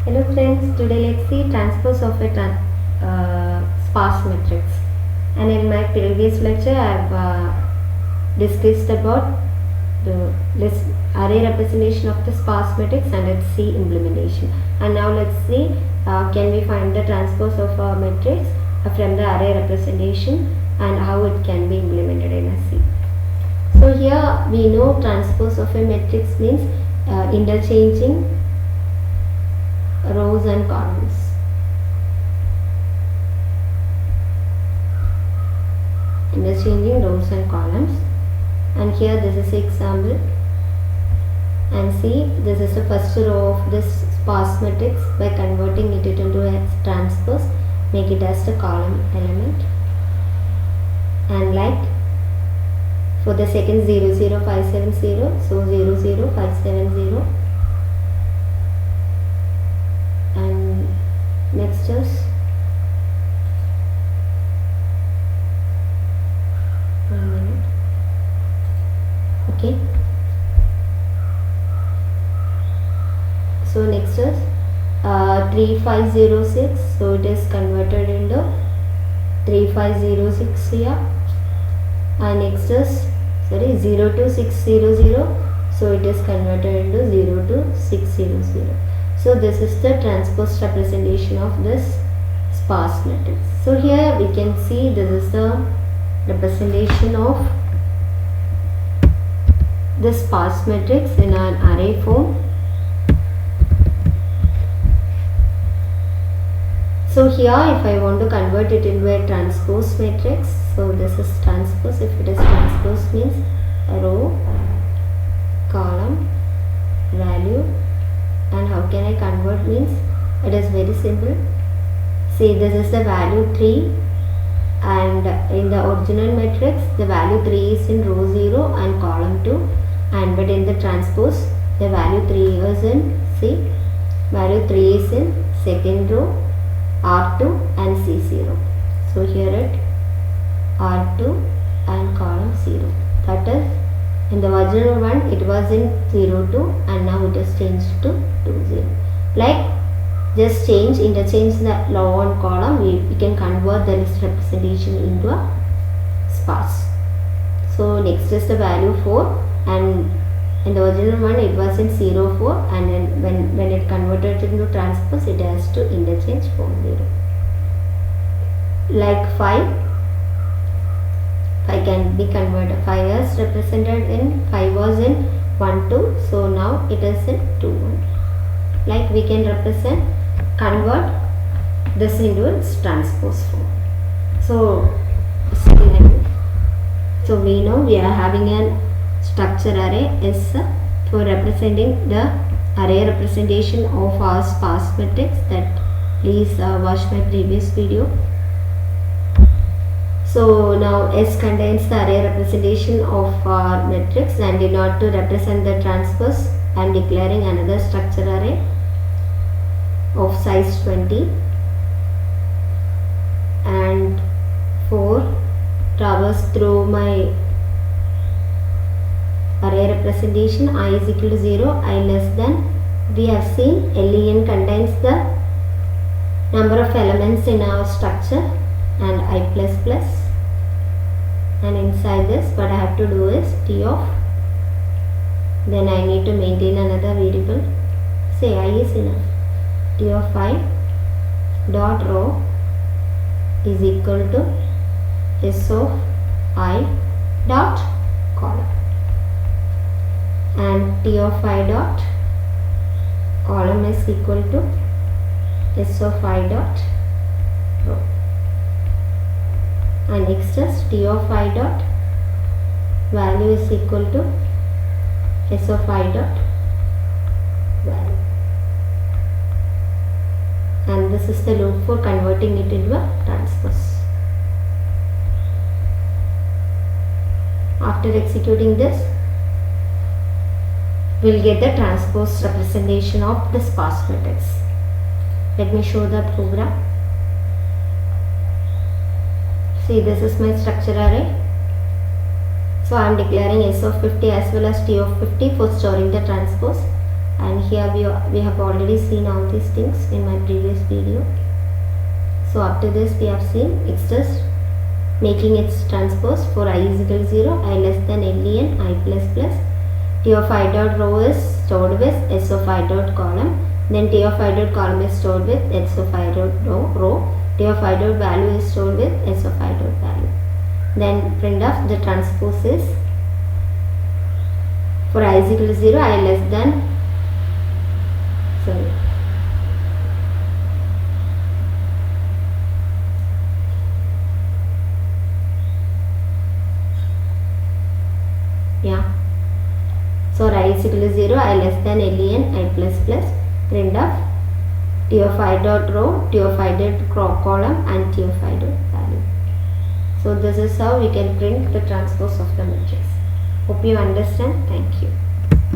Hello friends, today let's see transpose of a sparse matrix. And in my previous lecture I have discussed about the array representation of the sparse matrix and its C implementation. And now let's see can we find the transpose of a matrix from the array representation and how it can be implemented in a C. So here we know transpose of a matrix means interchanging rows and columns. Interchanging rows and columns. And here this is the example. And see, this is the first row of this sparse matrix. By converting it into a transpose, make it as the column element. And like for the second 00570, so 00570. And next is okay. So next is 3506, so it is converted into 3506 here. And next is 02600, so it is converted into 02600. So this is the transpose representation of this sparse matrix. So here we can see this is the representation of this sparse matrix in an array form. So here if I want to convert it into a transpose matrix, so this is transpose. If it is transpose means row, column, value. And how can I convert means it is very simple. See, this is the value 3 and in the original matrix the value 3 is in row 0 and column 2, and but in the transpose the value 3 is in, see, value 3 is in second row, R2 and C0. So here it R2 and column 0. That is, in the original one it was in 02 and now it is changed to 20. Like just interchange the row and column, we can convert the list representation into a sparse. So next is the value 4, and in the original one it was in 04, and then when it converted into transpose it has to interchange 40. Like 5 can be converted. 5 is represented in 5 was in 1 2, so now it is in 2 1. Like we can convert this into its transpose form. So we know we are having a structure array S for representing the array representation of our sparse matrix. That please watch my previous video. So now S contains the array representation of our matrix, and in order to represent the transpose I am declaring another structure array of size 20, and for traverse through my array representation I is equal to 0, I less than, we have seen len contains the number of elements in our structure and I plus plus, and inside this what I have to do is t of, then I need to maintain another variable, say I is enough, t of I dot row is equal to s of I dot column, and t of I dot column is equal to s of I dot row, and next is t of I dot value is equal to s of I dot value, and this is the loop for converting it into a transpose. After executing this, we will get the transpose representation of the sparse matrix. Let me show the program. See, this is my structure array. So I am declaring S of 50 as well as T of 50 for storing the transpose. and here we have already seen all these things in my previous video. So up to this we have seen it's just making its transpose for I is equal to 0, I less than len I plus plus. T of I dot row is stored with S of I dot column, then T of I dot column is stored with S of I dot row, T of I dot value is stored with S of I dot value. Then print of the transpose is for I is equal to 0, I less than So I is equal to 0, I less than len I plus plus. Print of T of I dot row, T of I dot column and T of I dot value. So this is how we can print the transpose of the matrix. Hope you understand. Thank you.